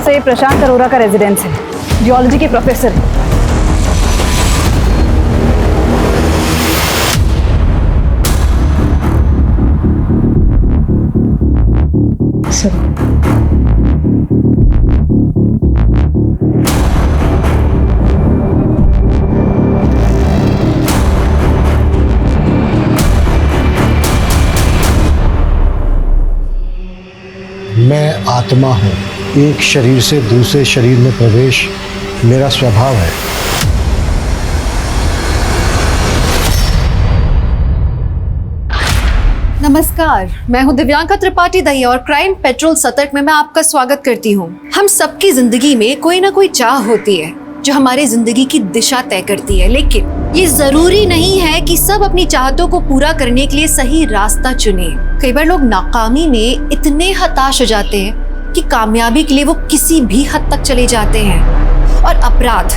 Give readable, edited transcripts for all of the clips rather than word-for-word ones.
से प्रशांत अरोरा का रेजिडेंस है, जियोलॉजी के प्रोफेसर। सर मैं आत्मा हूँ, एक शरीर से दूसरे शरीर में प्रवेश मेरा स्वभाव है। नमस्कार, मैं हूं दिव्यांका त्रिपाठी दहिया और क्राइम पेट्रोल सतर्क में मैं आपका स्वागत करती हूं। हम सबकी जिंदगी में कोई ना कोई चाह होती है जो हमारी जिंदगी की दिशा तय करती है, लेकिन ये जरूरी नहीं है कि सब अपनी चाहतों को पूरा करने के लिए सही रास्ता चुने। कई बार लोग नाकामी में इतने हताश हो जाते हैं कि कामयाबी के लिए वो किसी भी हद तक चले जाते हैं, और अपराध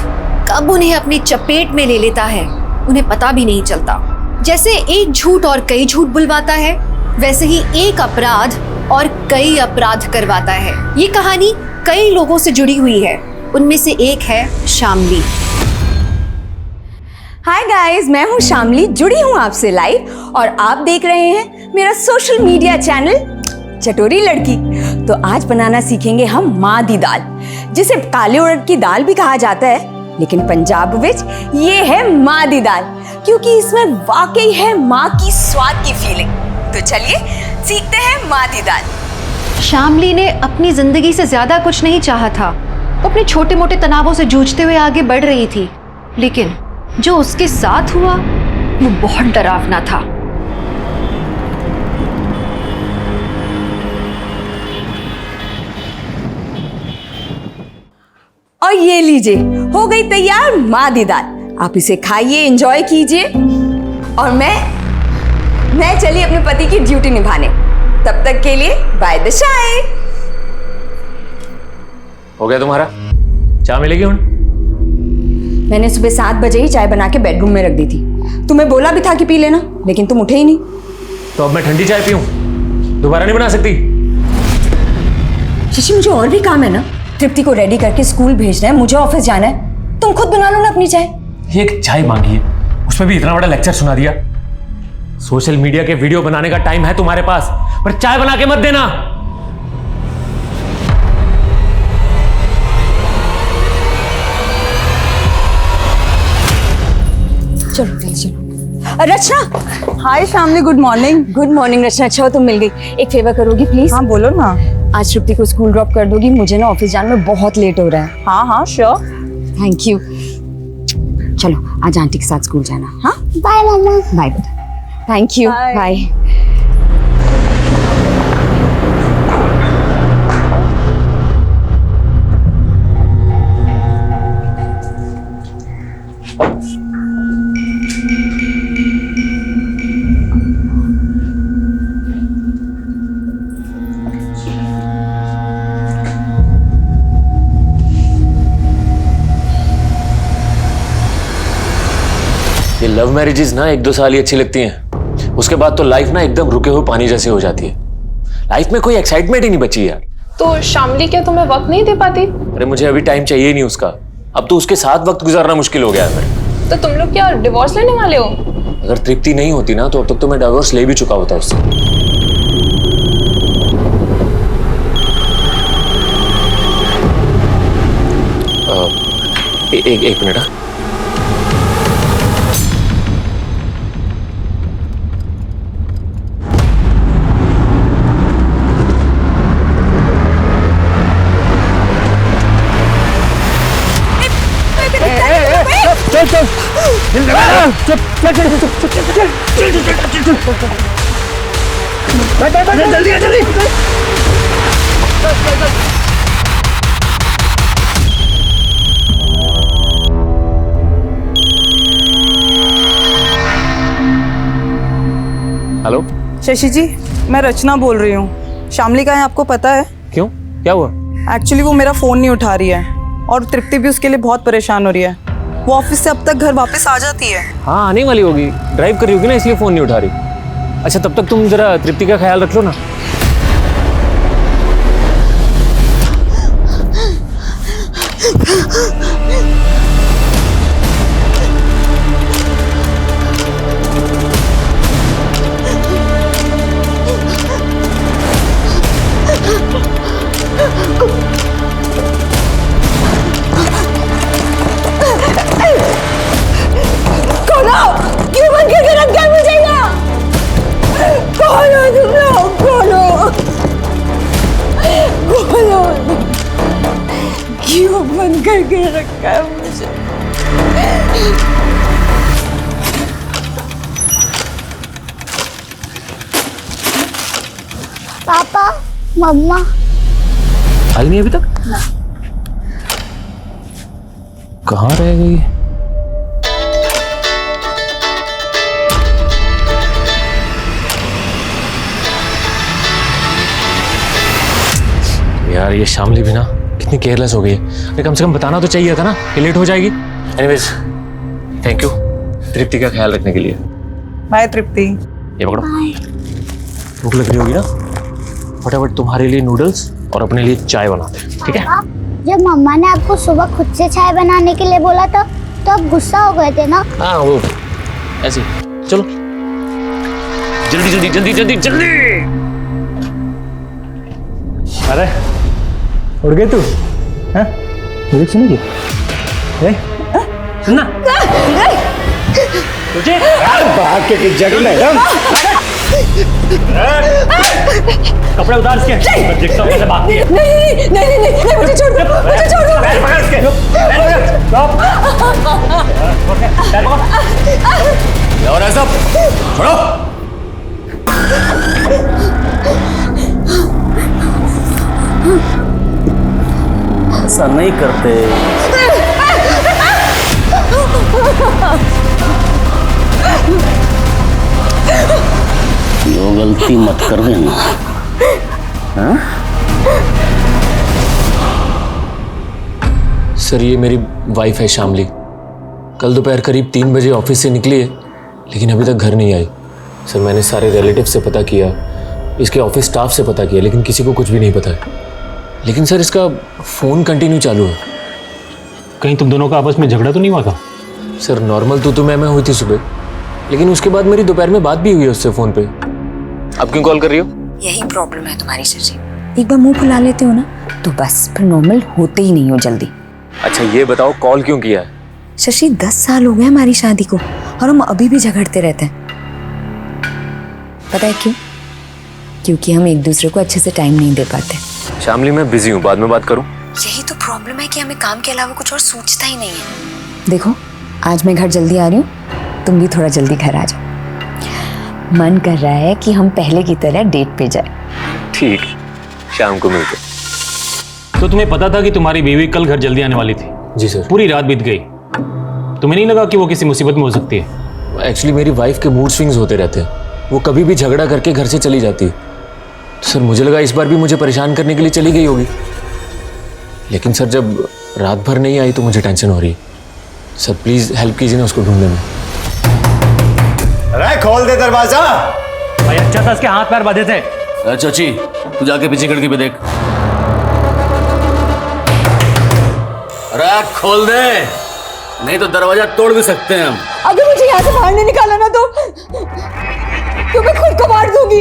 कब उन्हें अपनी चपेट में ले लेता है उन्हें पता भी नहीं चलता। जैसे एक झूठ और कई झूठ बुलवाता है, वैसे ही एक अपराध और कई अपराध करवाता है। ये कहानी कई लोगों से जुड़ी हुई है, उनमें से एक है शामली। हाय गाइस, मैं हूँ शामली, जुड़ी हूँ आपसे लाइव और आप देख रहे हैं मेरा सोशल मीडिया चैनल चटोरी लड़की। तो आज बनाना सीखेंगे हम माँ दी दाल, जिसे काले उड़द की दाल भी कहा जाता है, लेकिन पंजाब विच ये है माँ दी दाल, क्योंकि इसमें वाकई है माँ की स्वाद की फीलिंग। तो चलिए सीखते हैं माँ दी दाल। शामली ने अपनी जिंदगी से ज्यादा कुछ नहीं चाहा था। वो अपने छोटे मोटे तनावों से जूझते हुए आगे बढ़ रही थी, लेकिन जो उसके साथ हुआ वो बहुत डरावना था। और ये लीजिए, हो गई तैयार माँ दी दाल। आप इसे खाइए, एंजॉय कीजिए, और मैं चली अपने पति की ड्यूटी निभाने। तब तक के लिए बाय द शाय। हो गया तुम्हारा? चाय मिलेगी हुण? मैंने सुबह 7 बजे ही चाय बना के बेडरूम में रख दी थी। तुम्हें बोला भी था कि पी लेना, लेकिन तुम उठे ही नहीं। तो अब मैं ठंडी चाय पीऊं? दोबारा नहीं बना सकती? शशि, मुझे और भी काम है ना। तृप्ति को रेडी करके स्कूल भेजना है, मुझे ऑफिस जाना है। तुम खुद बना लो ना अपनी चाय। एक चाय मांगी है, उसमें भी इतना बड़ा लेक्चर सुना दिया। सोशल मीडिया के वीडियो बनाने का टाइम है तुम्हारे पास, पर चाय बना के मत देना। चलो चलो। Rachna. Hi Shamli, good morning. Good morning Rachna, अच्छा हो तुम मिल गई। एक फेवर करोगी प्लीज? हाँ बोलो ना। आज तृप्ति को स्कूल ड्रॉप कर दोगी, मुझे ना ऑफिस जाने में बहुत लेट हो रहा है। हाँ हाँ श्योर। Thank you. चलो आज आंटी के साथ स्कूल जाना। हाँ बाय मम्मा। बाय बेटा। Thank you. बाय। ये लव मैरिजेस ना 1-2 साल ही अच्छी लगती हैं, उसके बाद तो लाइफ ना एकदम रुके हुए पानी जैसे हो जाती है। लाइफ में कोई एक्साइटमेंट ही नहीं बची यार। तो शामली क्या तुम्हें वक्त नहीं दे पाती? अरे मुझे अभी टाइम चाहिए ही नहीं उसका। अब तो उसके साथ वक्त गुजारना मुश्किल हो गया है मेरे। तो तुम लोग क्या डिवोर्स लेने वाले हो? अगर तृप्ति नहीं होती ना तो अब तक तो मैं डिवोर्स ले भी चुका होता उससे। एक मिनट। हेलो शशि जी, मैं रचना बोल रही हूँ। शामली कहाँ है आपको पता है? क्यों, क्या हुआ? एक्चुअली वो मेरा फ़ोन नहीं उठा रही है और तृप्ति भी उसके लिए बहुत परेशान हो रही है। वो ऑफिस से अब तक घर वापस आ जाती है। हाँ आने वाली होगी, ड्राइव कर रही होगी ना, इसलिए फ़ोन नहीं उठा रही। अच्छा तब तक तुम जरा तृप्ति का ख्याल रख लो ना। क्यों बंद करके रख दिया मुझे यहाँ? कौन हो तुम लोग? खोलो, क्यों बंद करके रखा है मुझे? पापा, मम्मा। आई नहीं अभी तक? कहाँ रह गई? यार ये शामली भी ना कितनी केयरलेस हो गई है। अरे कम से कम बताना तो चाहिए था ना कि लेट हो जाएगी। एनीवेज थैंक यू तृप्ति का ख्याल रखने के लिए। बाय तृप्ति। ये पकड़ो, भूख लग रही होगी ना, फटाफट तुम्हारे लिए नूडल्स और अपने लिए चाय बनाते हैं, ठीक है? जब मम्मा ने आपको सुबह खुद से चाय बनाने के लिए बोला था तो आप गुस्सा हो गए थे ना? हाँ वो ऐसे ही। चलो जल्दी जल्दी जल्दी जल्दी जल्दी। अरे उड़ गई तू? हाँ मुझे सुनेगी? सुनना तुझे भाग के जगह मैडम। कपड़े उतार इसके, मैं देखता हूँ कैसे भागती है। नहीं, मुझे छोड़ दो, मुझे छोड़ दो। पैर पकड़ इसके, पैर पकड़। और ऐसा छोड़ो। ऐसा नहीं करते। यो गलती मत कर देना। हाँ? सर ये मेरी वाइफ है शामली। कल दोपहर करीब 3 बजे ऑफिस से निकली है लेकिन अभी तक घर नहीं आई। सर मैंने सारे रिलेटिव से पता किया, इसके ऑफिस स्टाफ से पता किया, लेकिन किसी को कुछ भी नहीं पता है। लेकिन सर इसका फ़ोन कंटिन्यू चालू है। कहीं तुम दोनों का आपस में झगड़ा तो नहीं हुआ था? सर नॉर्मल तो मैं हुई थी सुबह, लेकिन उसके बाद मेरी दोपहर में बात भी हुई है उससे फ़ोन पे। आप क्यों कॉल कर रही हो? यही प्रॉब्लम है तुम्हारी शशि, एक बार मुंह फुला लेते हो ना तो बस फिर नॉर्मल होते ही नहीं हो जल्दी। अच्छा ये बताओ कॉल क्यों किया है? शशि 10 साल हो गए हमारी शादी को और हम अभी भी झगड़ते रहते हैं। पता है क्यों? क्योंकि हम एक दूसरे को अच्छे से टाइम नहीं दे पाते। शामली मैं बिजी हूँ, बाद में बात करूँ? यही तो प्रॉब्लम है कि हमें काम के अलावा कुछ और सूझता ही नहीं है। देखो आज मैं घर जल्दी आ रही हूँ, तुम भी थोड़ा जल्दी घर आ जाओ। मन कर रहा है कि हम पहले की तरह डेट पे जाए। ठीक, शाम को मिलते। तो तुम्हें पता था कि तुम्हारी बीवी कल घर जल्दी आने वाली थी? जी सर। पूरी रात बीत गई, तुम्हें नहीं लगा कि वो किसी मुसीबत में हो सकती है? एक्चुअली मेरी वाइफ के मूड स्विंग्स होते रहते हैं, वो कभी भी झगड़ा करके घर से चली जाती है। तो सर मुझे लगा इस बार भी मुझे परेशान करने के लिए चली गई होगी, लेकिन सर जब रात भर नहीं आई तो मुझे टेंशन हो रही है। सर प्लीज हेल्प कीजिए ना उसको ढूंढने में। अरे खोल दे दरवाजा। भाई अच्छा था इसके हाथ पैर बांधे थे। चाची तू जाके पीछे खिड़की पे देख। अरे खोल दे, नहीं तो दरवाजा तोड़ भी सकते हैं हम। अगर मुझे यहाँ से बाहर नहीं निकाला ना तो मैं खुद को मार दूंगी।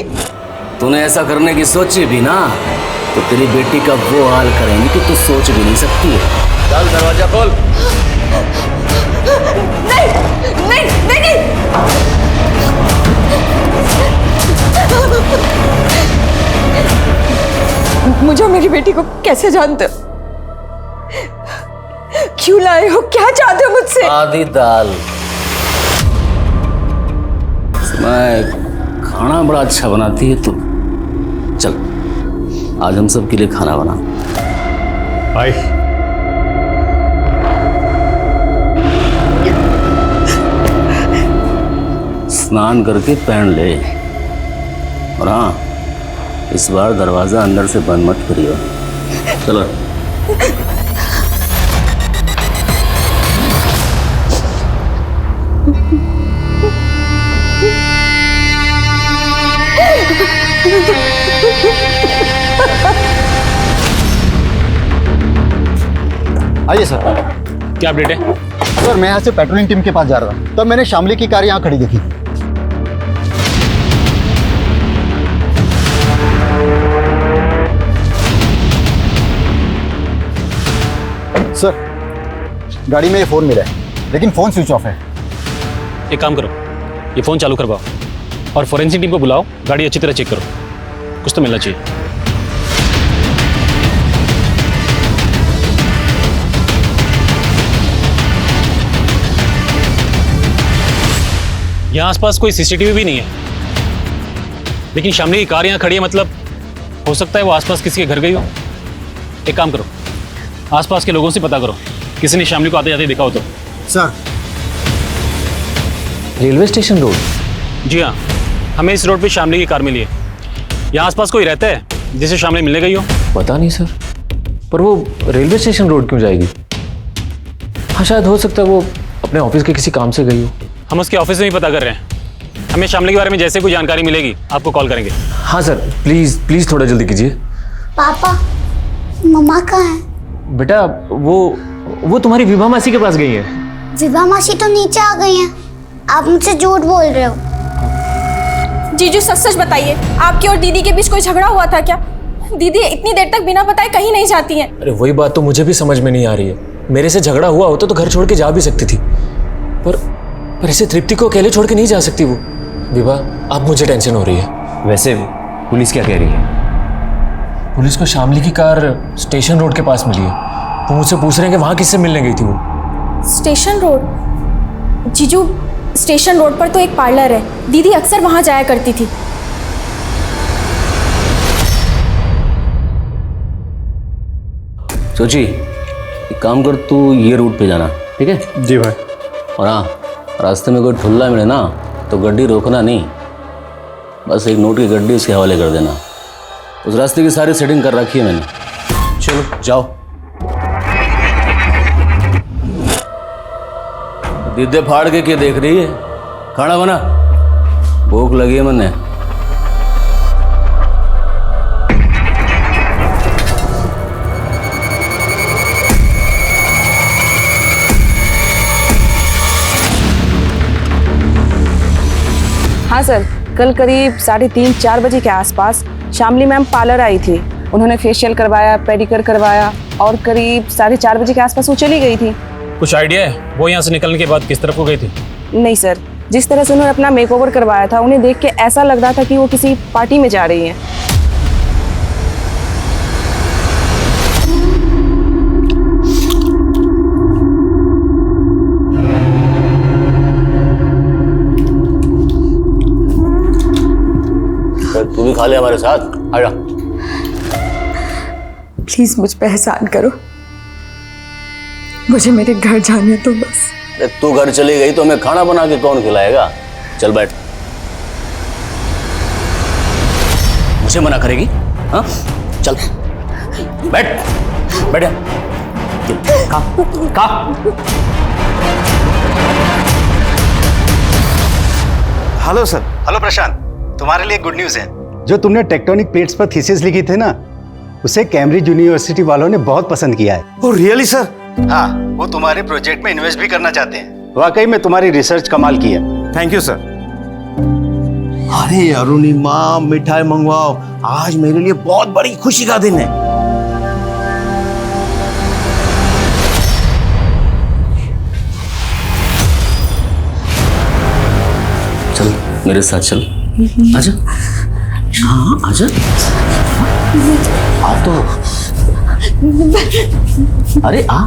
तूने ऐसा करने की सोची भी ना तो तेरी बेटी का वो हाल करेंगे कि तू सोच भी नहीं सकती है। चल दरवाजा खोल। नहीं। मुझे मेरी बेटी को कैसे जानते हो? क्यों लाए हो? क्या चाहते हो मुझसे? आधी दाल। मैं खाना बड़ा अच्छा बनाती है तू। चल आज हम सब के लिए खाना बना। भाई स्नान करके पहन ले, और हाँ इस बार दरवाजा अंदर से बंद मत करियो। चलो आइए सर। क्या अपडेट है? सर मैं यहाँ से पेट्रोलिंग टीम के पास जा रहा था, तब मैंने शामली की कार यहाँ खड़ी देखी। सर गाड़ी में ये फ़ोन मिला है, लेकिन फ़ोन स्विच ऑफ है। एक काम करो, ये फ़ोन चालू करवाओ और फोरेंसिक टीम को बुलाओ, गाड़ी अच्छी तरह चेक करो, कुछ तो मिलना चाहिए। यहाँ आसपास कोई सीसीटीवी भी नहीं है, लेकिन शामली की कार यहाँ खड़ी है, मतलब हो सकता है वो आसपास किसी के घर गई हो। एक काम करो, आसपास के लोगों से पता करो, किसी ने शामली को आते जाते देखा हो तो। Sir railway station road? जी हाँ, हमें इस रोड पे शामली की कार मिली है। यहाँ आसपास कोई रहता है जिसे शामली मिलने गई हो? पता नहीं सर, पर वो रेलवे स्टेशन रोड क्यों जाएगी? हाँ शायद हो सकता है वो अपने ऑफिस के किसी काम से गई हो। हम उसके ऑफिस में ही पता कर रहे हैं। हमें शामली के बारे में जैसे कोई जानकारी मिलेगी आपको कॉल करेंगे। हाँ सर, प्लीज़ प्लीज़ थोड़ा जल्दी कीजिए। पापा मम्मा कहाँ है? बेटा वो तुम्हारी विभा मासी के पास गई है। विभा मासी तो नीचे आ गई हैं। आप मुझसे झूठ बोल रहे हो। जीजू सच सच बताइए, आपकी और दीदी के बीच कोई झगड़ा हुआ था क्या? दीदी इतनी देर तक बिना बताए कहीं नहीं जाती हैं। अरे वही बात तो मुझे भी समझ में नहीं आ रही है। मेरे से झगड़ा हुआ होता तो घर छोड़ के जा भी सकती थी, पर ऐसे तृप्ति को अकेले छोड़ के नहीं जा सकती वो। विभा, अब मुझे टेंशन हो रही है। वैसे पुलिस क्या कह रही है? पुलिस को शामली की कार स्टेशन रोड के पास मिली है। वो मुझसे पूछ रहे हैं कि वहाँ किससे मिलने गई थी वो। Station road? जीजू स्टेशन रोड पर तो एक पार्लर है, दीदी अक्सर वहां जाया करती थी। सोची, एक काम कर, तू ये रूट पे जाना, ठीक है? जी भाई। और हाँ, रास्ते में कोई ठुल्ला मिले ना तो गड्डी रोकना नहीं, बस एक नोट की गड्डी उसके हवाले कर देना। उस रास्ते की सारी सेटिंग कर रखी है मैंने। चलो जाओ। दीदे फाड़ के क्या देख रही है? खाना बना, भूख लगी है मैंने। हाँ सर, कल करीब 3:30-4 बजे के आसपास शामली मैम पार्लर आई थी। उन्होंने फेशियल करवाया, पेडिक्योर करवाया और करीब 4:30 बजे के आसपास वो चली गई थी। कुछ आइडिया है वो यहाँ से निकलने के बाद किस तरफ को गई थी? नहीं सर, जिस तरह से उन्होंने अपना मेकओवर करवाया था, उन्हें देख के ऐसा लग रहा था कि वो किसी पार्टी में जा रही हैं। तू भी खा ले हमारे साथ, आजा। प्लीज मुझ पे एहसान करो, मुझे मेरे घर जाने तो बस। तू घर चली गई तो हमें खाना बना के कौन खिलाएगा? चल बैठ। मुझे मना करेगी? हाँ चल बैठ, बैठ। खा। Hello sir. हेलो प्रशांत, तुम्हारे लिए गुड न्यूज़ है। जो तुमने टेक्टोनिक प्लेट्स पर थीसिस लिखी थी ना, उसे कैम्ब्रिज यूनिवर्सिटी वालों ने बहुत पसंद किया है। Oh really sir? हाँ, वो तुम्हारे प्रोजेक्ट में इन्वेस्ट भी करना चाहते हैं। वाकई में तुम्हारी रिसर्च कमाल की है। Thank you sir. अरे अरुणिमा, मिठाई मंगवाओ, आज मेरे लिए बहुत बड़ी खुशी का दिन है। चल मेरे साथ चल, आजा। हाँ आजा, आ तो। अरे आ।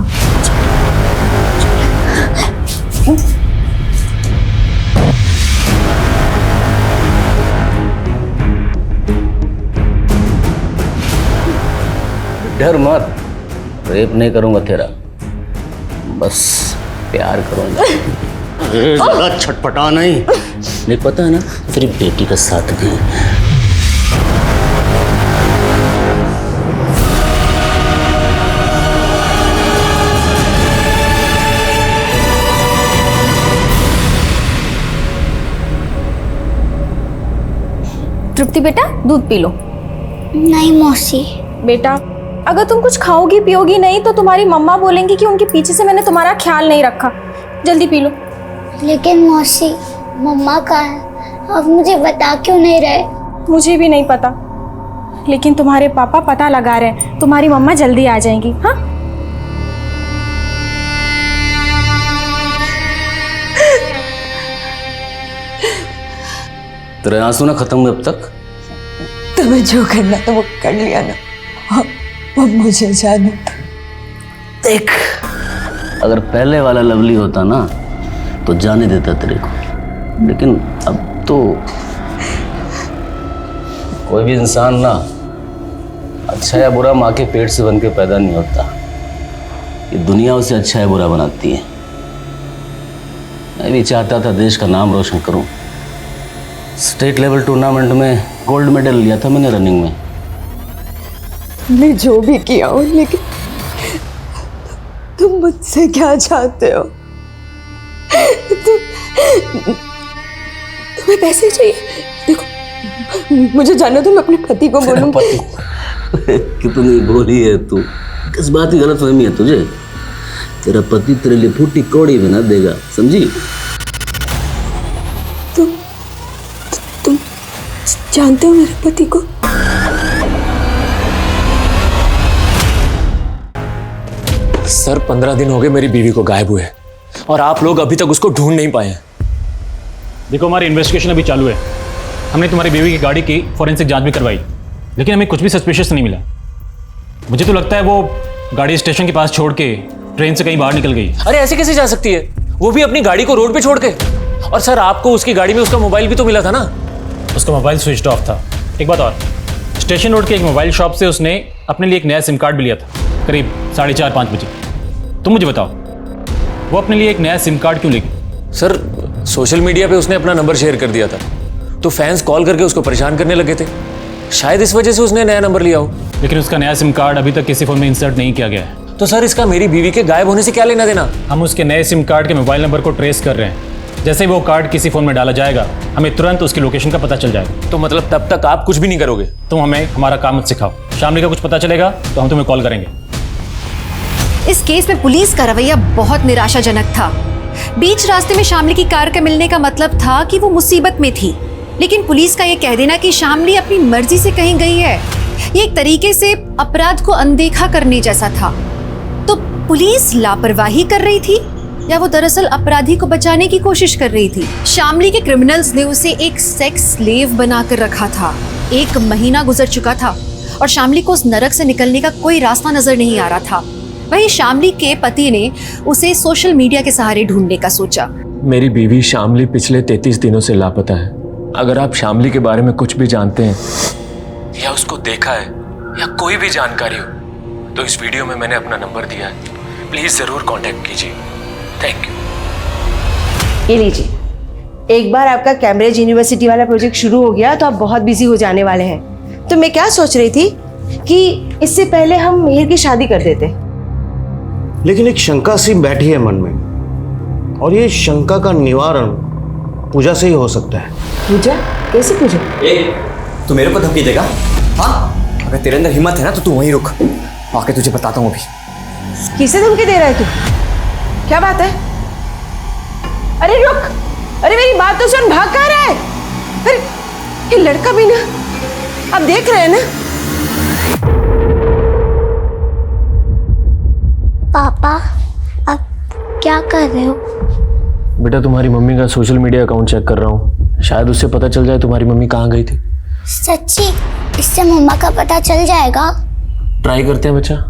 डर मत, रेप नहीं करूंगा तेरा, बस प्यार करूंगा। ज़्यादा छटपटा नहीं पता है ना, तेरी बेटी का साथ भी। तृप्ति बेटा दूध पी लो। नहीं मौसी। बेटा अगर तुम कुछ खाओगी पियोगी नहीं तो तुम्हारी मम्मा बोलेंगी कि उनके पीछे से मैंने तुम्हारा ख्याल नहीं रखा। जल्दी पी लो। लेकिन मौसी, मम्मा कहाँ है? अब मुझे बता क्यों नहीं रहे? मुझे भी नहीं पता, लेकिन तुम्हारे पापा पता लगा रहे हैं। तुम्हारी मम्मा जल्दी आ जाएंगी। हाँ, तेरे आंसू ना खत्म हुए अब तक? तुम्हें जो करना था वो कर लिया ना, अब मुझे जाना था। देख, अगर पहले वाला लवली होता ना तो जाने देता तेरे को, लेकिन अब तो कोई भी इंसान ना अच्छा या बुरा माँ के पेट से बन के पैदा नहीं होता। ये दुनिया उसे अच्छा या बुरा बनाती है। मैं भी चाहता था देश का नाम रोशन करूं। स्टेट लेवल टूर्नामेंट में गोल्ड मेडल लिया था मैंने रनिंग में। मैं जो भी किया हूँ, लेकिन तुम मुझसे क्या चाहते हो? तुम्हें पैसे चाहिए? देखो, मुझे जाना तो मैं अपने पति को बोलूंगी। कितनी भोली है तू, किस बात की गलतफहमी है तुझे? तेरा पति तेरे लिए फूटी कौड़ी बना देगा, समझी? तुम जानते हो मेरे पति को? सर 15 दिन हो गए मेरी बीवी को गायब हुए और आप लोग अभी तक उसको ढूंढ नहीं पाए हैं। देखो, हमारी इन्वेस्टिगेशन अभी चालू है। हमने तुम्हारी बीवी की गाड़ी की फॉरेंसिक जांच भी करवाई, लेकिन हमें कुछ भी सस्पिशियस नहीं मिला। मुझे तो लगता है वो गाड़ी स्टेशन के पास छोड़ के ट्रेन से कहीं बाहर निकल गई। अरे ऐसे कैसे जा सकती है, वो भी अपनी गाड़ी को रोड पे छोड़ के? और सर आपको उसकी गाड़ी में उसका मोबाइल भी तो मिला था ना? उसका मोबाइल स्विच ऑफ था। एक बात और, स्टेशन रोड के एक मोबाइल शॉप से उसने अपने लिए एक नया सिम कार्ड भी लिया था, करीब 4:30-5 बजे। तुम मुझे बताओ, वो अपने लिए एक नया सिम कार्ड क्यों लेगी? सर सोशल मीडिया पे उसने अपना नंबर शेयर कर दिया था, तो फैंस कॉल करके उसको परेशान करने लगे थे। शायद इस वजह से उसने नया नंबर लिया हो। लेकिन उसका नया सिम कार्ड अभी तक किसी फोन में इंसर्ट नहीं किया गया है। तो सर इसका मेरी बीवी के गायब होने से क्या लेना देना? हम उसके नए सिम कार्ड के मोबाइल नंबर को ट्रेस कर रहे हैं। जैसे ही वो कार्ड किसी फोन में डाला जाएगा, हमें तुरंत उसकी लोकेशन का पता चल जाएगा। तो मतलब तब तक आप कुछ भी नहीं करोगे? तुम हमें हमारा काम मत सिखाओ। शामली का कुछ पता चलेगा तो हम तुम्हें कॉल करेंगे। इस केस में पुलिस का रवैया बहुत निराशाजनक था। बीच रास्ते में शामली की कार के मिलने का मतलब था कि वो मुसीबत में थी, लेकिन पुलिस का ये कह देना कि शामली अपनी मर्जी से कहीं गई है, ये एक तरीके से अपराध को अनदेखा करने जैसा था। तो पुलिस लापरवाही कर रही थी या वो दरअसल अपराधी को बचाने की कोशिश कर रही थी? शामली के क्रिमिनल्स ने उसे एक सेक्स स्लेव बनाकर रखा था। 1 महीना गुजर चुका था और शामली को उस नरक से निकलने का कोई रास्ता नजर नहीं आ रहा था। वहीं शामली के पति ने उसे सोशल मीडिया के सहारे ढूंढने का सोचा। मेरी बीवी शामली पिछले 33 दिनों से लापता है। अगर आप शामली के बारे में कुछ भी जानते हैं या उसको देखा है या कोई भी जानकारी हो, तो इस वीडियो में मैंने अपना नंबर दिया है, प्लीज जरूर कांटेक्ट कीजिए। Thank you. ये लीजिए, एक बार आपका कैम्ब्रिज यूनिवर्सिटी वाला प्रोजेक्ट शुरू हो गया तो आप बहुत बिजी हो जाने वाले हैं। तो मैं क्या सोच रही थी कि इससे पहले हम मिहिर की शादी कर देते। लेकिन एक शंका सी बैठी है मन में, और ये शंका का निवारण पूजा से ही हो सकता है। पूजा? कैसी पूजा? तू मेरे को धमकी देगा? हाँ, अगर तेरे अंदर हिम्मत है ना तो तू वहीं रुक, आके तुझे बताता हूँ अभी। किसे धमकी दे रहा है तू? क्या बात है? अरे रुक, अरे मेरी बात तो सुन, भाग कहाँ रहा है? अरे ये लड़का भी ना, आप देख रहे हैं ना? पापा, आप क्या कर रहे हो? बेटा तुम्हारी मम्मी का सोशल मीडिया अकाउंट चेक कर रहा हूँ, शायद उससे पता चल जाए तुम्हारी मम्मी कहाँ गई थी। सच्ची? इससे मम्मा का पता चल जाएगा? ट्राई करते हैं बच्चा।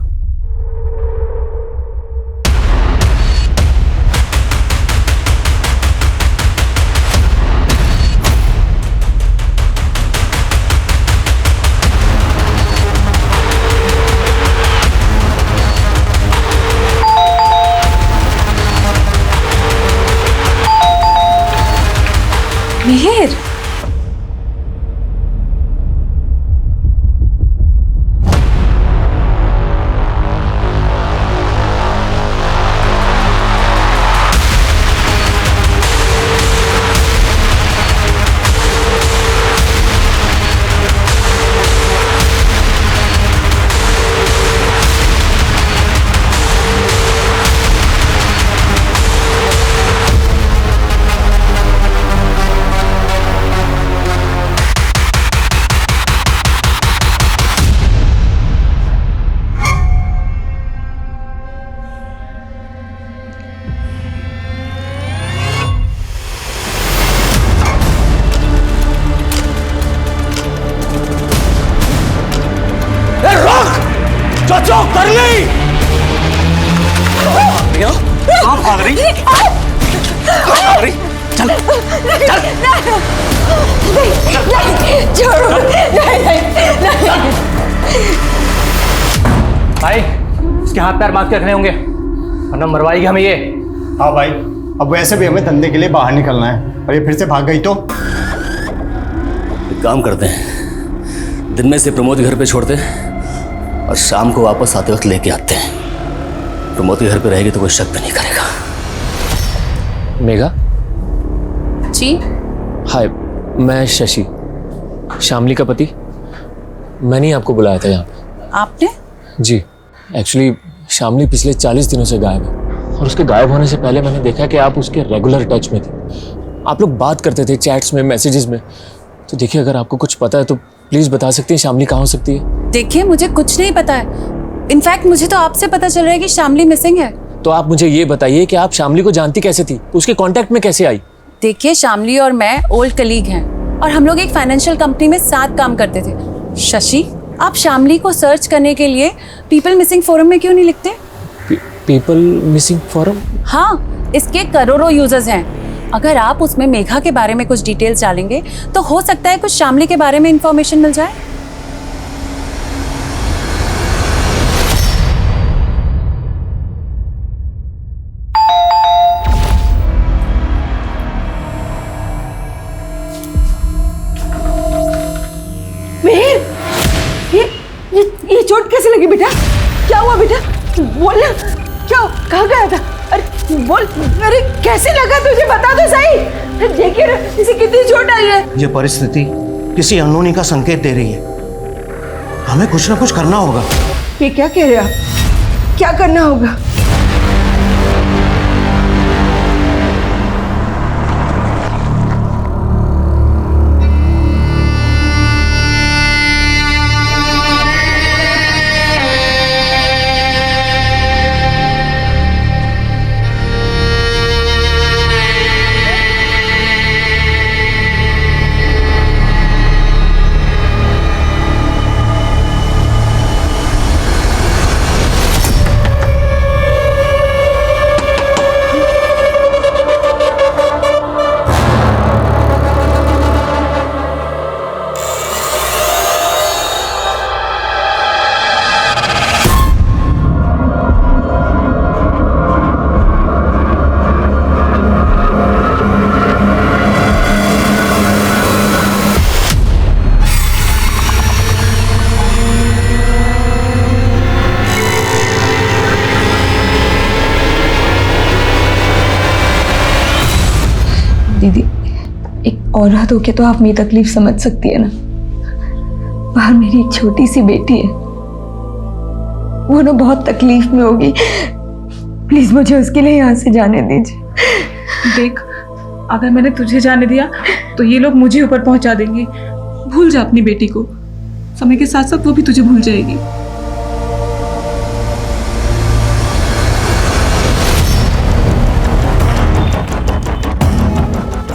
मिहिर, अर्ली! कहाँ भाग रही? कहाँ भाग रही? चल, चल। छोड़ो, नहीं। भाई, इसके हाथ पैर बांध के रखने होंगे, वरना मरवाएगी हमें ये। हाँ भाई, अब वैसे भी हमें धंधे के लिए बाहर निकलना है, और ये फिर से भाग गई तो? एक काम करते हैं, दिन में से प्रमोद घर पे छोड़ते हैं और शाम को वापस आते वक्त लेके आते हैं। प्रमोद के घर पे रहेगी तो कोई शक भी नहीं करेगा। मेघा, जी हाय, मैं शशि, शामली का पति। मैंने ही आपको बुलाया था यहाँ पे। आपने? जी, एक्चुअली शामली पिछले 40 दिनों से गायब है, और उसके गायब होने से पहले मैंने देखा कि आप उसके रेगुलर टच में थे। आप लोग बात करते थे चैट्स में, मैसेजेस में। तो देखिए, अगर आपको कुछ पता है तो प्लीज़ बता सकती हैं शामली कहाँ हो सकती है। देखिए, मुझे कुछ नहीं पता है। इनफैक्ट मुझे तो आपसे पता चल रहा है कि शामली मिसिंग है। तो आप मुझे ये बताइए कि आप शामली को जानती कैसे थी, उसके कांटेक्ट में कैसे आई? देखिए, शामली और मैं ओल्ड कलीग हैं और हम लोग एक फाइनेंशियल कंपनी में साथ काम करते थे। शशि, आप शामली को सर्च करने के लिए पीपल मिसिंग फोरम में क्यों नहीं लिखते? People missing forum? हाँ, इसके करोड़ों यूजर्स हैं। अगर आप उसमें मेघा के बारे में कुछ डिटेल्स डालेंगे तो हो सकता है कुछ शामली के बारे में इंफॉर्मेशन मिल जाए। मेहर, ये चोट कैसे लगी बेटा? क्या हुआ बेटा? बोल ना, क्या कहाँ गया था? अरे बोल, अरे कैसे लगा तुझे, बता तो सही। देखिए ना, इसे कितनी चोट आई है। ये परिस्थिति किसी अनहोनी का संकेत दे रही है। हमें कुछ ना कुछ करना होगा। ये क्या कह रहे हो आप? क्या करना होगा? दीदी, एक औरत होके तो आप मेरी तकलीफ समझ सकती है ना। बाहर मेरी एक छोटी सी बेटी है, वो ना बहुत तकलीफ में होगी। प्लीज मुझे उसके लिए यहाँ से जाने दीजिए। देख, अगर मैंने तुझे जाने दिया तो ये लोग मुझे ऊपर पहुंचा देंगे। भूल जा अपनी बेटी को, समय के साथ साथ वो भी तुझे भूल जाएगी।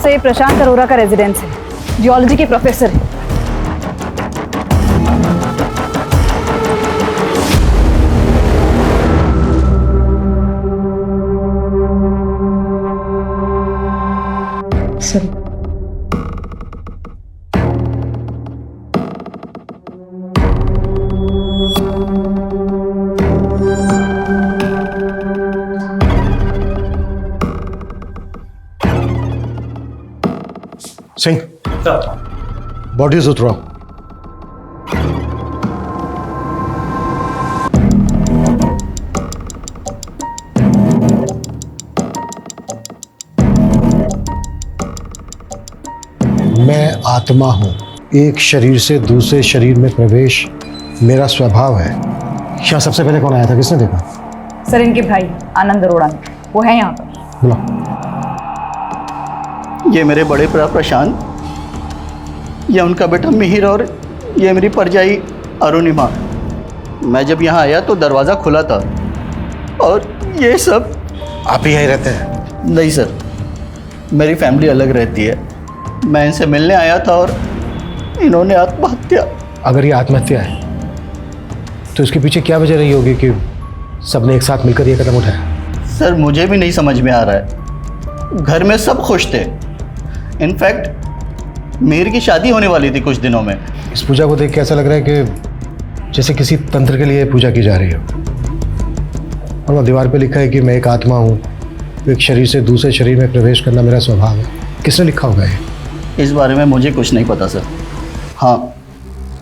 ये प्रशांत अरोरा का रेजिडेंस है, जियोलॉजी के प्रोफेसर है। सॉरी। सिंह, बॉडीज उतराओ। मैं आत्मा हूं, एक शरीर से दूसरे शरीर में प्रवेश मेरा स्वभाव है। क्या सबसे पहले कौन आया था, किसने देखा? सर, इनके भाई आनंद अरोड़ा, वो है यहाँ पर। बुला। ये मेरे बड़े भरा प्रशांत, ये उनका बेटा मिहिर, और ये मेरी परजाई अरुणिमा। मैं जब यहाँ आया तो दरवाज़ा खुला था, और ये सब। आप ही यहीं रहते हैं? नहीं सर, मेरी फैमिली अलग रहती है। मैं इनसे मिलने आया था और इन्होंने आत्महत्या। अगर ये आत्महत्या है तो इसके पीछे क्या वजह रही होगी कि सबने एक साथ मिलकर ये कदम उठाया? सर मुझे भी नहीं समझ में आ रहा है। घर में सब खुश थे। इनफैक्ट मीर की शादी होने वाली थी कुछ दिनों में। इस पूजा को देख के ऐसा लग रहा है कि जैसे किसी तंत्र के लिए पूजा की जा रही हो। और वहाँ दीवार पे लिखा है कि मैं एक आत्मा हूँ, एक शरीर से दूसरे शरीर में प्रवेश करना मेरा स्वभाव है। किसने लिखा होगा ये? इस बारे में मुझे कुछ नहीं पता सर। हाँ,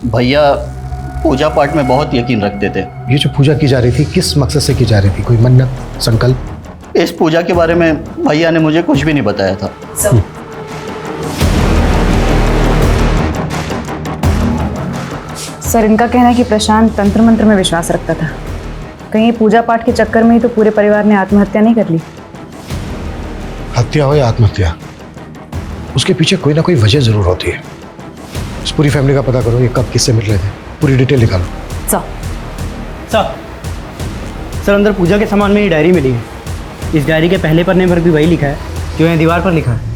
भैया पूजा पाठ में बहुत यकीन रखते थे। ये जो पूजा की जा रही थी किस मकसद से की जा रही थी? कोई मन्नत, संकल्प? इस पूजा के बारे में भैया ने मुझे कुछ भी नहीं बताया था। सर इनका कहना है कि प्रशांत तंत्र मंत्र में विश्वास रखता था। कहीं पूजा पाठ के चक्कर में ही तो पूरे परिवार ने आत्महत्या नहीं कर ली? हत्या हो या आत्महत्या, उसके पीछे कोई ना कोई वजह जरूर होती है। इस पूरी फैमिली का पता करो, ये कब किससे मिल रहे थे, पूरी डिटेल निकालो। सर अंदर पूजा के सामान में ये डायरी मिली है। इस डायरी के पहले पन्ने पर भी वही लिखा है जो यहाँ दीवार पर लिखा है।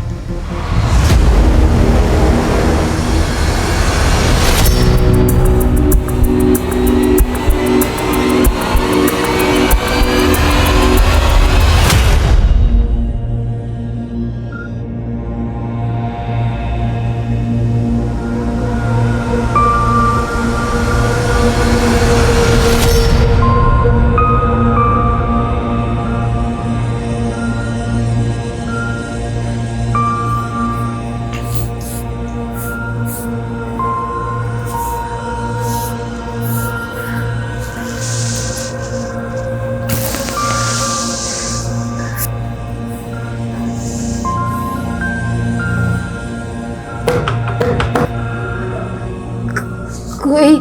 कोई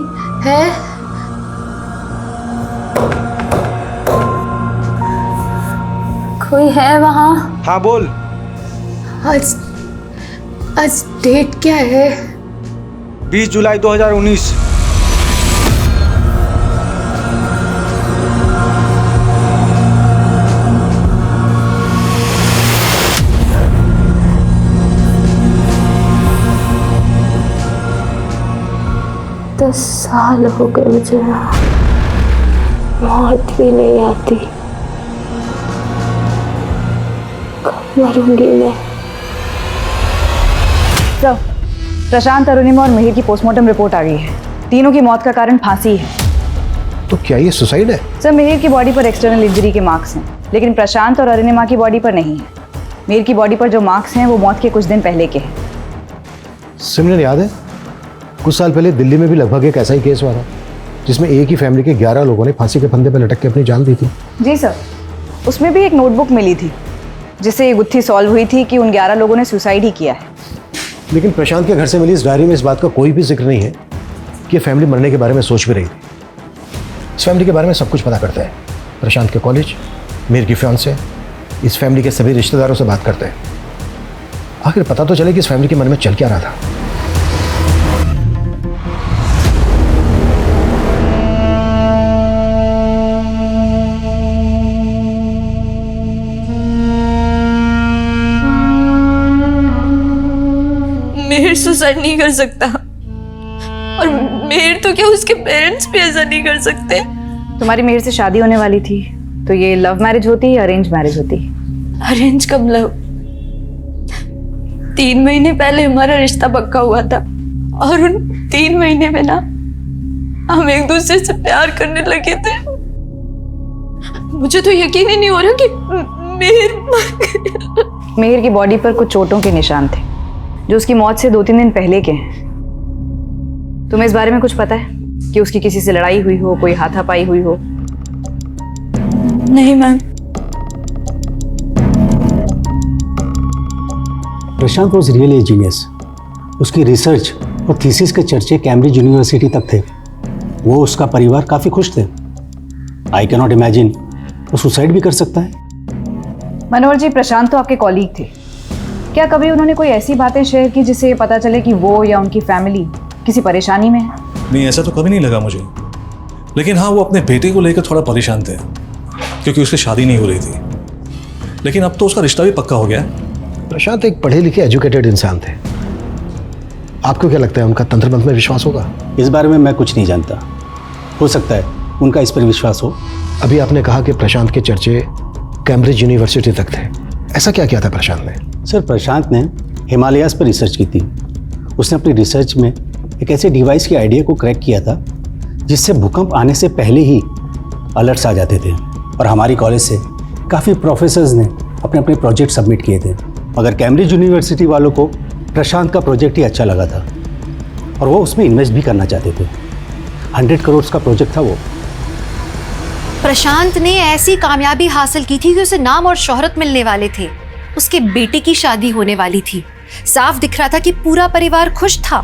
है? कोई है वहाँ? हाँ बोल। आज डेट क्या है? 20 जुलाई 2019। दस साल हो गए मुझे, मौत भी नहीं आती। कब मरूंगी मैं? सर प्रशांत, अरुणिमा और मिहिर की पोस्टमार्टम रिपोर्ट आ गई है। तीनों की मौत का कारण फांसी है। तो क्या ये सुसाइड है? सर मिहिर की बॉडी पर एक्सटर्नल इंजरी के मार्क्स हैं, लेकिन प्रशांत और अरुणिमा की बॉडी पर नहीं है। मिहिर की बॉडी पर जो मार्क्स हैं वो मौत के कुछ दिन पहले के हैं। सिमरन, याद है कुछ साल पहले दिल्ली में भी लगभग एक ऐसा ही केस हुआ था जिसमें एक ही फैमिली के 11 लोगों ने फांसी के फंदे पर लटक के अपनी जान दी थी? जी सर, उसमें भी एक नोटबुक मिली थी जिससे ये गुत्थी सॉल्व हुई थी कि उन 11 लोगों ने सुसाइड ही किया है। लेकिन प्रशांत के घर से मिली इस डायरी में इस बात का कोई भी जिक्र नहीं है कि फैमिली मरने के बारे में सोच भी रही थी। इस फैमिली के बारे में सब कुछ पता करता है। प्रशांत के कॉलेज, मीर की फियांसे, इस फैमिली के सभी रिश्तेदारों से बात करते हैं। आखिर पता तो चले कि इस फैमिली के मन में चल क्या रहा था। मिहिर सुसाइड नहीं कर सकता, और मिहिर तो क्या उसके पेरेंट्स भी ऐसा नहीं कर सकते। तुम्हारी मिहिर से शादी होने वाली थी, तो ये लव मैरिज होती या अरेंज मैरिज होती? अरेंज कब लव? 3 महीने पहले हमारा रिश्ता पक्का हुआ था, और उन 3 महीने में ना हम एक दूसरे से प्यार करने लगे थे। मुझे तो यकीन ही नहीं हो रहा कि मिहिर मर गया। मिहिर की बॉडी पर कुछ चोटों के निशान थे जो उसकी मौत से 2-3 दिन पहले के हैं। तुम्हें इस बारे में कुछ पता है कि उसकी किसी से लड़ाई हुई हो, कोई हाथापाई हुई हो? नहीं ma'am. Prashant was really a genius. उसकी रिसर्च और थीसिस के चर्चे कैम्ब्रिज यूनिवर्सिटी तक थे। वो उसका परिवार काफ़ी खुश थे। आई कैन नॉट इमेजिन वो सुसाइड भी कर सकता है। मनोहर जी, प्रशांत तो आपके कॉलीग थे। क्या कभी उन्होंने कोई ऐसी बातें शेयर की जिससे ये पता चले कि वो या उनकी फैमिली किसी परेशानी में है? नहीं, ऐसा तो कभी नहीं लगा मुझे। लेकिन हाँ, वो अपने बेटे को लेकर थोड़ा परेशान थे क्योंकि उसकी शादी नहीं हो रही थी। लेकिन अब तो उसका रिश्ता भी पक्का हो गया है। प्रशांत एक पढ़े लिखे एजुकेटेड इंसान थे। आपको क्या लगता है उनका तंत्र मंत्र में विश्वास होगा? इस बारे में मैं कुछ नहीं जानता। हो सकता है उनका इस पर विश्वास हो। अभी आपने कहा कि प्रशांत के चर्चे कैम्ब्रिज यूनिवर्सिटी तक थे, ऐसा क्या किया था प्रशांत ने? सर, प्रशांत ने हिमालयाज़ पर रिसर्च की थी। उसने अपनी रिसर्च में एक ऐसे डिवाइस के आइडिया को क्रैक किया था जिससे भूकंप आने से पहले ही अलर्ट्स आ जाते थे। और हमारी कॉलेज से काफ़ी प्रोफेसर्स ने अपने अपने प्रोजेक्ट सबमिट किए थे, मगर कैम्ब्रिज यूनिवर्सिटी वालों को प्रशांत का प्रोजेक्ट ही अच्छा लगा था और वो उसमें इन्वेस्ट भी करना चाहते थे। 100 करोड़ का प्रोजेक्ट था वो। प्रशांत ने ऐसी कामयाबी हासिल की थी कि उसे नाम और शोहरत मिलने वाले थे। उसके बेटे की शादी होने वाली थी। साफ दिख रहा था कि पूरा परिवार खुश था।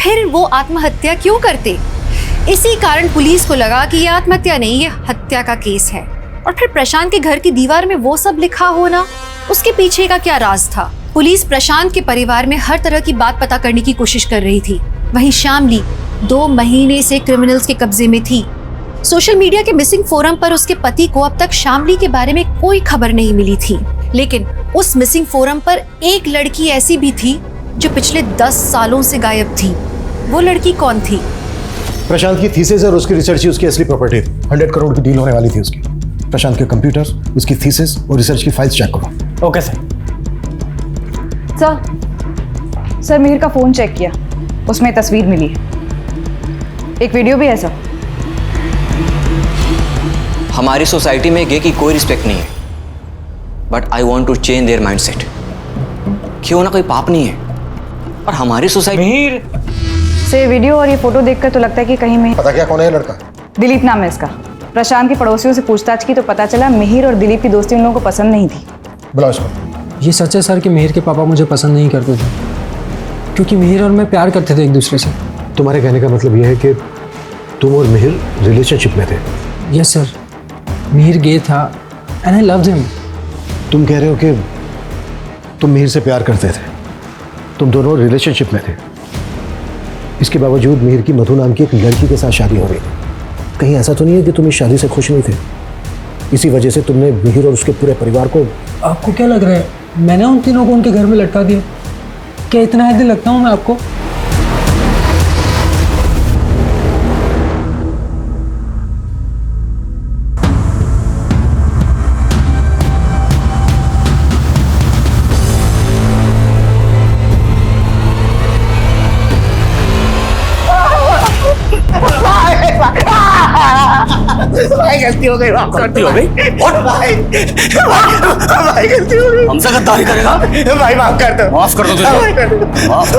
फिर वो आत्महत्या क्यों करते? इसी कारण पुलिस को लगा कि ये आत्महत्या नहीं, ये हत्या का केस है। और फिर प्रशांत के घर की दीवार में वो सब लिखा होना, उसके पीछे का क्या राज था? पुलिस प्रशांत के परिवार में हर तरह की बात पता करने की कोशिश कर रही थी। वहीं शामली 2 महीने से क्रिमिनल्स के कब्जे में थी। सोशल मीडिया के मिसिंग फोरम पर उसके पति को अब तक शामली के बारे में कोई खबर नहीं मिली थी, लेकिन उस मिसिंग फोरम पर एक लड़की ऐसी भी थी जो पिछले 10 सालों से गायब थी। वो लड़की कौन थी? प्रशांत की थीसिस और उसकी रिसर्च ही उसकी असली प्रॉपर्टी थी। 100 करोड़ की डील होने वाली थी उसकी। प्रशांत के कंप्यूटर्स, उसकी थीसिस और रिसर्च की फाइल्स चेक करो। Okay sir. सर मिहिर का फोन चेक किया, उसमें तस्वीर मिली है, एक वीडियो भी है सर। हमारी सोसाइटी में गे की कोई रिस्पेक्ट नहीं है, but I want to change their mindset. क्यों ना कोई पाप नहीं है, और हमारी सोसाइटी से वीडियो और ये फोटो देखकर तो लगता है कि कहीं मिहिर। पता क्या कौन है ये लड़का? दिलीप नाम है इसका। प्रशांत के पड़ोसियों से पूछताछ की तो पता चला मिहिर और दिलीप की दोस्ती उन लोगों को पसंद नहीं थी। बुलाओ इसको। ये सच है सर कि मिहिर के पापा मुझे पसंद नहीं करते थे, क्योंकि मिहिर और मैं प्यार करते थे एक दूसरे से। तुम्हारे कहने का मतलब यह है कि तुम और मिहिर रिलेशनशिप में थे? यस सर, मिहिर गे था एंड आई लव्ड हिम। तुम कह रहे हो कि तुम मिहिर से प्यार करते थे, तुम दोनों रिलेशनशिप में थे, इसके बावजूद मिहिर की मधु नाम की एक लड़की के साथ शादी हो रही थी। कहीं ऐसा तो नहीं है कि तुम इस शादी से खुश नहीं थे, इसी वजह से तुमने मिहिर और उसके पूरे परिवार को? आपको क्या लग रहा है मैंने उन तीनों को उनके घर में लटका दिया? क्या इतना है दिल लगता हूँ मैं आपको? भाई गलती हो गई, गलती हो गई? भाई गलती हो गई। हमसे गद्दारी करेगा? भाई माफ कर दो। माफ कर दो तुझे। माफ।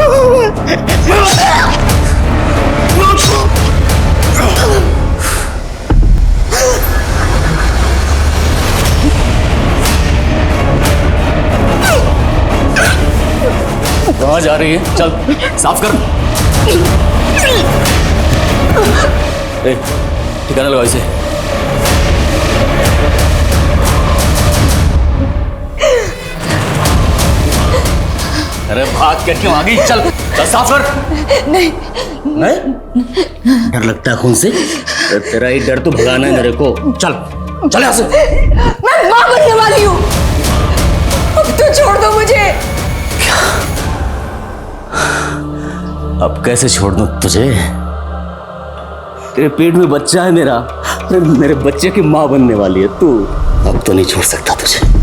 कहाँ जा रही है? चल साफ कर। ठिकाना लगाओ इसे। अरे भाग कर क्यों आ गई? चल चल साफ कर। नहीं नहीं डर लगता है खून से? तेरा ही डर तो भगाना है मेरे को। चल चल यहाँ से। मैं मां बनने वाली हूँ, अब तो छोड़ दो मुझे। अब कैसे छोड़ दूं तुझे? तेरे पेट में बच्चा है मेरा, मेरे बच्चे की माँ बनने वाली है तू। अब तो नहीं छोड़ सकता तुझे।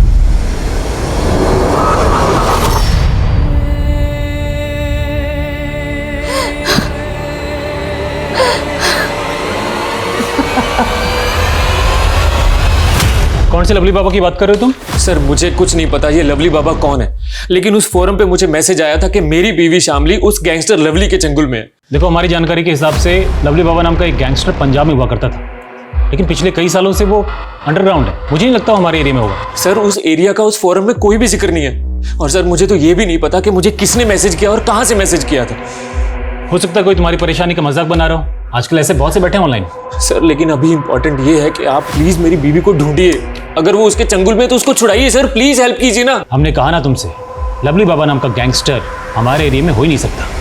कौन से लवली बाबा की बात कर रहे हो तुम? सर मुझे कुछ नहीं पता ये लवली बाबा कौन है, लेकिन उस फोरम पे मुझे मैसेज आया था कि मेरी बीवी शामली उस गैंगस्टर लवली के चंगुल में है। देखो, हमारी जानकारी के हिसाब से लवली बाबा नाम का एक गैंगस्टर पंजाब में हुआ करता था, लेकिन पिछले कई सालों से वो अंडरग्राउंड है। मुझे नहीं लगता हमारे एरिया में होगा। सर उस एरिया का उस फोरम में कोई भी जिक्र नहीं है। और सर मुझे तो ये भी नहीं पता कि मुझे किसने मैसेज किया और कहाँ से मैसेज किया था। हो सकता है कोई तुम्हारी परेशानी का मजाक बना रहा हो। आजकल ऐसे बहुत से बैठे हैं ऑनलाइन। सर लेकिन अभी इंपॉर्टेंट ये है कि आप प्लीज मेरी बीवी को ढूंढिए। अगर वो उसके चंगुल में तो उसको छुड़ाइए सर, प्लीज हेल्प कीजिए ना। हमने कहा ना तुमसे, लवली बाबा नाम का गैंगस्टर हमारे एरिया में हो ही नहीं सकता।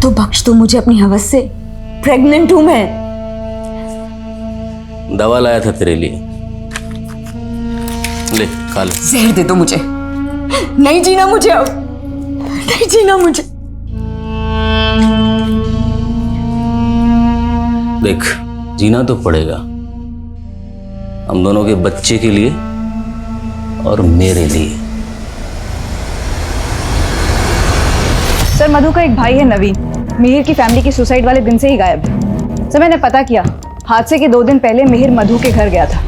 तो बख्श दो मुझे अपनी हवस से, प्रेग्नेंट हूं मैं। दवा लाया था तेरे लिए, ले खा ले। जहर दे दो मुझे, नहीं जीना मुझे अब, नहीं जीना मुझे। देख, जीना तो पड़ेगा, हम दोनों के बच्चे के लिए और मेरे लिए। सर मधु का एक भाई है नवीन, मिहिर की फैमिली की सुसाइड वाले दिन से ही गायब है। सर मैंने पता किया, हादसे के 2 दिन पहले मिहिर मधु के घर गया था,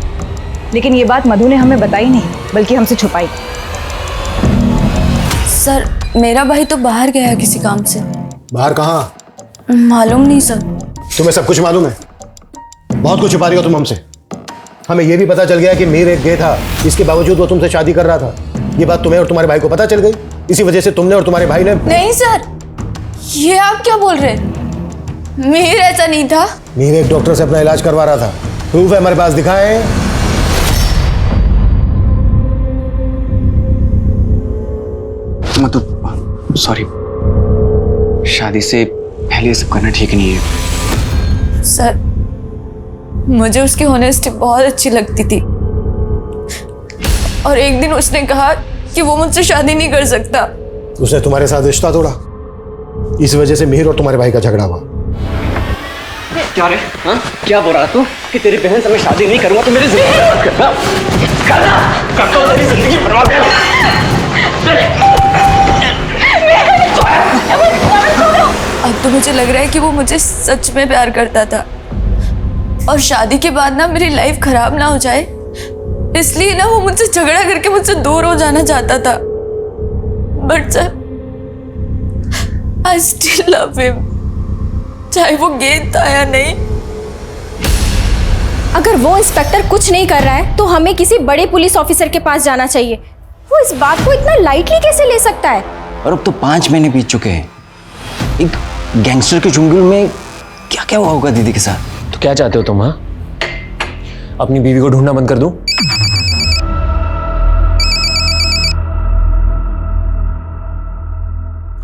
लेकिन ये बात मधु ने हमें बताई नहीं, बल्कि हमसे छुपाई। सर मेरा भाई तो बाहर गया है किसी काम से। बाहर कहाँ? मालूम नहीं सर। तुम्हें सब कुछ मालूम है? बहुत कुछ छुपा रही हो तुम हमसे। हमें यह भी पता चल गया कि मिहिर एक गे था, इसके बावजूद वो तुमसे शादी कर रहा था। ये बात तुम्हें और तुम्हारे भाई को पता चल गई, इसी वजह से तुमने और तुम्हारे भाई ने। नहीं सर, ये आप क्या बोल रहे हैं? मिहिर ऐसा नहीं था। मिहिर एक डॉक्टर से अपना इलाज करवा रहा था, प्रूफ है हमारे पास, दिखाएं। मतलब सॉरी, शादी से पहले ये सब करना ठीक नहीं है। सर मुझे उसकी ऑनेस्टी बहुत अच्छी लगती थी, और एक दिन उसने कहा कि वो मुझसे शादी नहीं कर सकता। उसने तुम्हारे साथ रिश्ता तोड़ा, इस वजह से मिहिर और तुम्हारे भाई का झगड़ा हुआ। क्या रे? हाँ? क्या बोल रहा तू कि तेरी बहन से मैं शादी नहीं करूंगा तो मेरी जिंदगी बर्बाद करना? करता हूं, तेरी जिंदगी बर्बाद अब तो मुझे लग रहा है कि वो मुझे सच में प्यार करता था, और शादी के बाद ना मेरी लाइफ खराब ना हो जाए इसलिए ना वो मुझसे झगड़ा करके मुझसे दूर हो जाना चाहता था। But sir I still love him, चाहे वो गेंद था या नहीं। अगर वो इंस्पेक्टर कुछ नहीं कर रहा है तो हमें किसी बड़े पुलिस ऑफिसर के पास जाना चाहिए। वो इस बात को इतना लाइटली कैसे ले सकता है? और अब तो 5 महीने बीत चुके हैं। एक गैंगस्टर के जुंगल में क्या क्या हुआ होगा दीदी के साथ? तो क्या चाहते हो तुम? हाँ, अपनी बीवी को ढूंढना बंद कर दूं?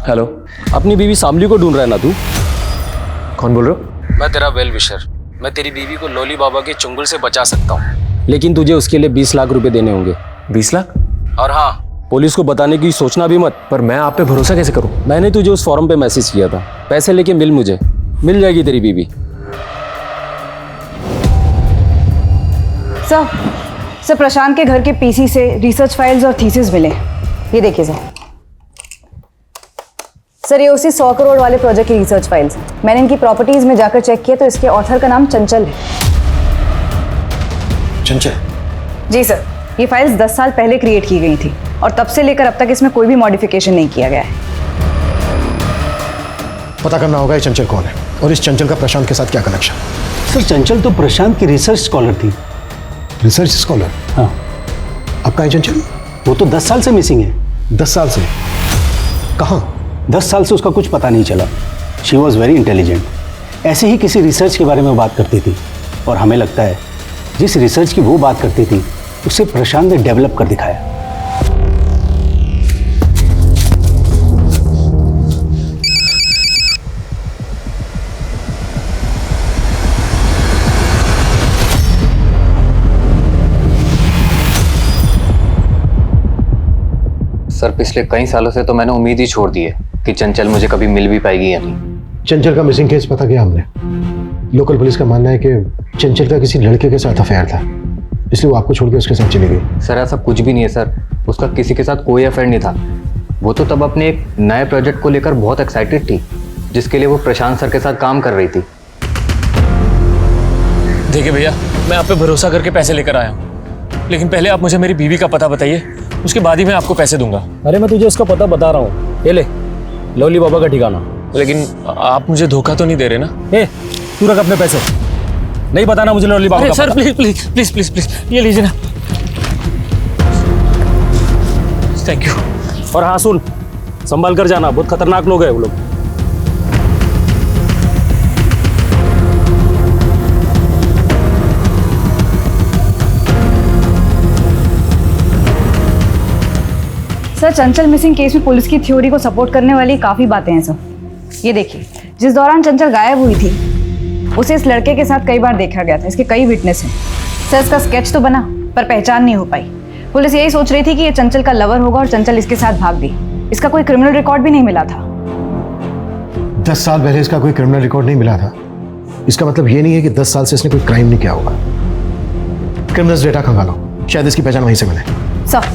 हेलो, अपनी बीवी शामली को ढूंढ रहा है ना तू? कौन बोल रहे हो? मैं तेरा वेल विशर। मैं तेरी बीवी को लोली बाबा के चुंगल से बचा सकता हूँ, लेकिन तुझे उसके लिए 20 लाख रुपए देने होंगे। 20 लाख? और हाँ, पुलिस को बताने की सोचना भी मत। पर मैं आप पे भरोसा कैसे करूं? मैंने तुझे उस फॉर्म पे मैसेज किया था, पैसे लेके मिल मुझे, मिल जाएगी तेरी बीवी। सर प्रशांत के घर के पीसी से रिसर्च फाइल्स और थीसिस मिले, ये देखिए सर ये उसी 100 करोड़ वाले प्रोजेक्ट की रिसर्च फाइल्स। मैंने इनकी प्रॉपर्टीज में जाकर चेक किया तो इसके ऑथर का नाम चंचल है। चंचल? जी सर, ये फाइल्स 10 साल पहले क्रिएट की गई थी और तब से लेकर अब तक इसमें कोई भी मॉडिफिकेशन नहीं किया गया है। पता करना होगा ये चंचल कौन है और इस चंचल का प्रशांत के साथ क्या कनेक्शन। सर चंचल तो प्रशांत की रिसर्च स्कॉलर थी। Research scholar? हाँ। अब कहाँ है चंचल? वो तो 10 साल से मिसिंग है। 10 साल से? कहाँ? 10 साल से उसका कुछ पता नहीं चला। She was very intelligent. ऐसे ही किसी रिसर्च के बारे में बात करती थी, और हमें लगता है जिस रिसर्च की वो बात करती थी उसे प्रशांत ने डेवलप कर दिखाया। सर पिछले कई सालों से तो मैंने उम्मीद ही छोड़ दी है कि चंचल मुझे कभी मिल भी पाएगी या नहीं। चंचल का मिसिंग केस पता किया हमने। लोकल पुलिस का मानना है कि चंचल का किसी लड़के के साथ अफेयर था, इसलिए वो आपको छोड़ के उसके साथ चली गई। सर ऐसा कुछ भी नहीं है सर, उसका किसी के साथ कोई अफेयर नहीं था। वो तो तब अपने एक नए प्रोजेक्ट को लेकर बहुत एक्साइटेड थी, जिसके लिए वो प्रशांत सर के साथ काम कर रही थी। देखिए भैया, मैं आप पे भरोसा करके पैसे लेकर आया हूँ, लेकिन पहले आप मुझे मेरी बीवी का पता बताइए, उसके बाद ही मैं आपको पैसे दूंगा। अरे मैं तुझे उसका पता बता रहा हूँ, ये ले लोली बाबा का ठिकाना। लेकिन आप मुझे धोखा तो नहीं दे रहे ना? तू रख अपने पैसे, नहीं बताना मुझे लोली बाबा का sir please please please please please ये लीजिए ना। Thank you. और हाँ सुन, संभाल कर जाना, बहुत खतरनाक लोग हैं वो लोग। सर चंचल मिसिंग केस में पुलिस की थ्योरी को सपोर्ट करने वाली काफ़ी बातें हैं सर। ये देखिए, जिस दौरान चंचल गायब हुई थी उसे इस लड़के के साथ कई बार देखा गया था। इसके कई विटनेस हैं। सर, इसका स्केच तो बना पर पहचान नहीं हो पाई। पुलिस यही सोच रही थी कि ये चंचल का लवर होगा और चंचल इसके साथ भाग गई। इसका कोई क्रिमिनल रिकॉर्ड भी नहीं मिला था। 10 साल पहले इसका कोई क्रिमिनल रिकॉर्ड नहीं मिला था। इसका मतलब ये नहीं है कि 10 साल से इसने कोई क्राइम नहीं किया होगा। क्रिमिनल्स डेटा खंगालो, शायद इसकी पहचान वहीं से मिले। सर,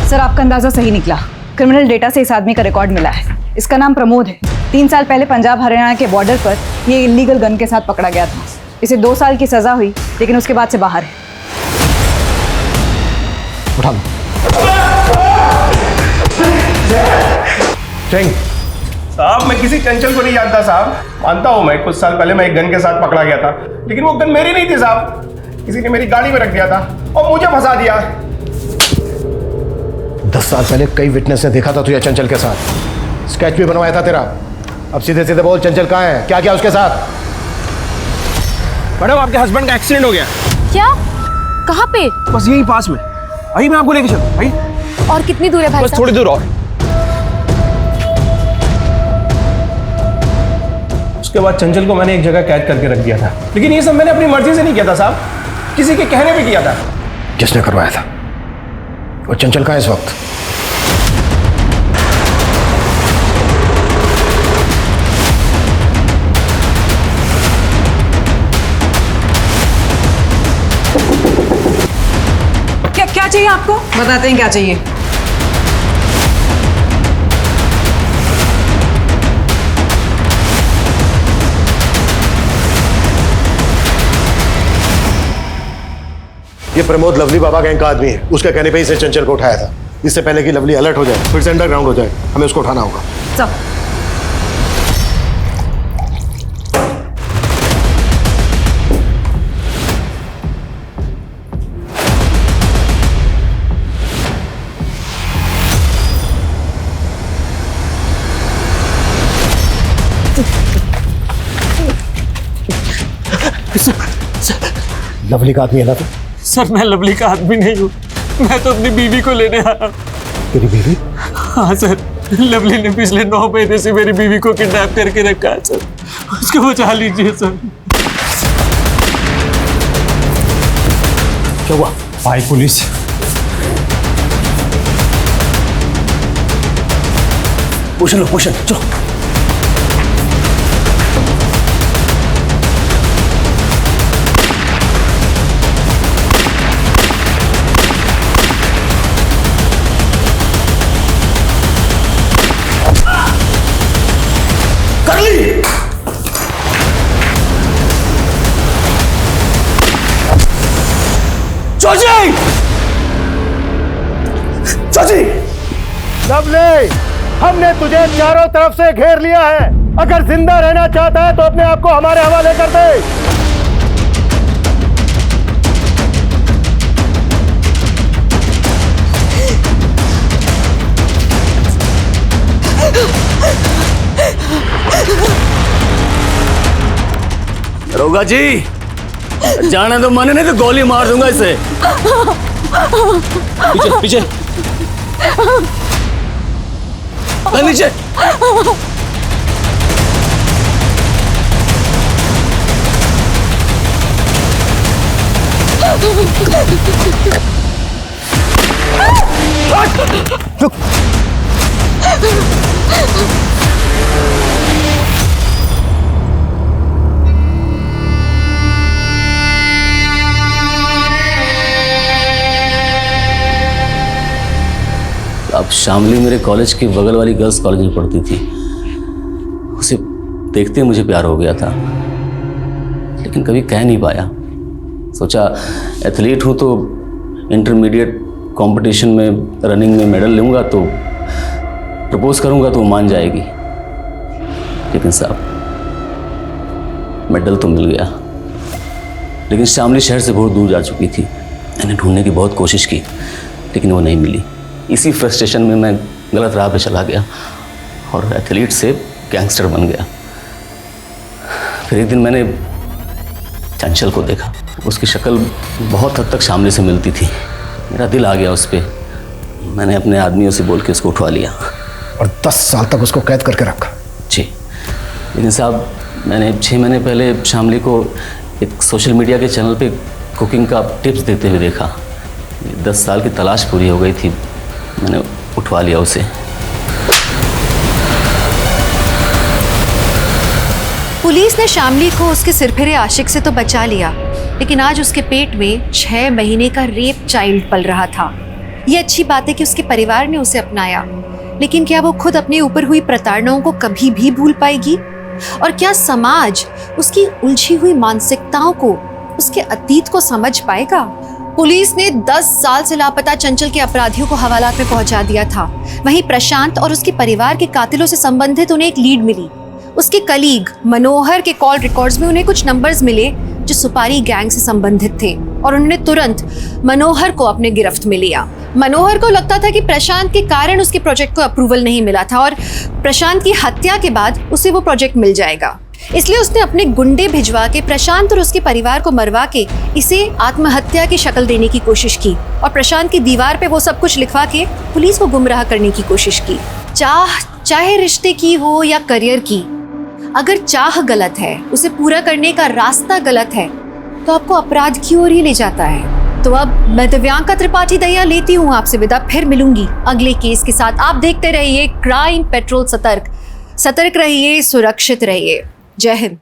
सर, आपका अंदाजा सही निकला। क्रिमिनल डेटा से इस आदमी का रिकॉर्ड मिला है। इसका नाम प्रमोद है। 3 साल पहले पंजाब हरियाणा के बॉर्डर पर ये इलीगल गन के साथ पकड़ा गया था। इसे 2 साल की सजा हुई, लेकिन उसके बाद से बाहर है। उठा लो। साहब, मैं किसी चंचल को नहीं जानता साहब। मानता हूँ मैं, कुछ साल पहले मैं एक गन के साथ पकड़ा गया था, लेकिन वो गन मेरी नहीं थी साहब। किसी ने मेरी गाड़ी में रख दिया था और मुझे फंसा दिया। 10 साल पहले कई विटनेस ने देखा था तुझे चंचल के साथ। स्केच भी बनवाया था तेरा। अब सीधे सीधे बोल, चंचल कहाँ है? क्या किया उसके साथ? मैडम, आपके हस्बैंड का एक्सीडेंट हो गया। क्या? कहाँ पे? बस यही पास में। आइए, मैं आपको लेके चलूं। आइए। और कितनी दूर है भाई बस थोड़ी दूर और। उसके बाद चंचल को मैंने एक जगह कैद करके रख दिया था, लेकिन ये सब मैंने अपनी मर्जी से नहीं किया था साहब, किसी के कहने पे किया था। किसने करवाया था? और चंचल कहाँ है इस वक्त? क्या चाहिए आपको? बताते हैं क्या चाहिए। ये प्रमोद लवली बाबा गैंग का आदमी है। उसके कहने पे ही इसे चंचल को उठाया था। इससे पहले कि लवली अलर्ट हो जाए, फिर से अंडरग्राउंड हो जाए, हमें उसको उठाना होगा। चल। लवली का आदमी है ना तू? सर, मैं लवली का आदमी नहीं हूँ। मैं तो अपनी बीवी को लेने आया। तेरी बीवी? हाँ सर, लवली ने पिछले 9 महीने से मेरी बीवी को किडनैप करके रखा है सर। उसको बचा लीजिए सर। क्या हुआ? आई पुलिस। पोषण लो, पोषण, चलो। चाची! लवली, हमने तुझे चारों तरफ से घेर लिया है। अगर जिंदा रहना चाहता है तो अपने आप को हमारे हवाले कर दे। दरोगा जी, जाने तो मन नहीं तो गोली मार दूंगा इसे। पीछे पीछे नीचे। रुक। अब शामली मेरे कॉलेज की बगल वाली गर्ल्स कॉलेज में पढ़ती थी। उसे देखते ही मुझे प्यार हो गया था, लेकिन कभी कह नहीं पाया। सोचा एथलीट हूँ तो इंटरमीडिएट कंपटीशन में रनिंग में मेडल लूँगा तो प्रपोज करूँगा तो वो मान जाएगी। लेकिन साहब मेडल तो मिल गया, लेकिन शामली शहर से बहुत दूर जा चुकी थी। मैंने ढूंढने की बहुत कोशिश की लेकिन वो नहीं मिली। इसी फ्रस्ट्रेशन में मैं गलत राह पे चला गया और एथलीट से गैंगस्टर बन गया। फिर एक दिन मैंने चंचल को देखा, उसकी शक्ल बहुत हद तक शामली से मिलती थी। मेरा दिल आ गया उस पर। मैंने अपने आदमियों से बोल के उसको उठवा लिया और 10 साल तक उसको कैद करके रखा। जी, लेकिन साहब मैंने 6 महीने पहले शामली को एक सोशल मीडिया के चैनल पे कुकिंग का टिप्स देते हुए देखा। 10 साल की तलाश पूरी हो गई थी, मैंने उठवा लिया उसे। पुलिस ने शामली को उसके सिरफिरे आशिक से तो बचा लिया, लेकिन आज उसके पेट में 6 महीने का रेप चाइल्ड पल रहा था। ये अच्छी बात है कि उसके परिवार ने उसे अपनाया, लेकिन क्या वो खुद अपने ऊपर हुई प्रताड़नाओं को कभी भी भूल पाएगी? और क्या समाज उसकी उलझी हुई मानसिकताओं को, उसके अतीत को समझ पाएगा? पुलिस ने 10 साल से लापता चंचल के अपराधियों को हवालात में पहुंचा दिया था। वहीं प्रशांत और उसके परिवार के कातिलों से संबंधित उन्हें एक लीड मिली। उसके कलीग मनोहर के कॉल रिकॉर्ड्स में उन्हें कुछ नंबर्स मिले जो सुपारी गैंग से संबंधित थे और उन्होंने तुरंत मनोहर को अपने गिरफ्त में लिया। मनोहर को लगता था कि प्रशांत के कारण उसके प्रोजेक्ट को अप्रूवल नहीं मिला था और प्रशांत की हत्या के बाद उसे वो प्रोजेक्ट मिल जाएगा, इसलिए उसने अपने गुंडे भिजवा के प्रशांत और उसके परिवार को मरवा के इसे आत्महत्या की शक्ल देने की कोशिश की और प्रशांत की दीवार पे वो सब कुछ लिखवा के पुलिस को गुमराह करने की कोशिश की। चाहे रिश्ते की हो या करियर की, अगर चाह गलत है, उसे पूरा करने का रास्ता गलत है, तो आपको अपराध की ओर ही ले जाता है। तो अब मैं दिव्यांका त्रिपाठी दहिया लेती हूँ आपसे विदा, फिर मिलूंगी अगले केस के साथ। आप देखते रहिए क्राइम पेट्रोल सतर्क रहिए, सुरक्षित रहिए। जय हिंद।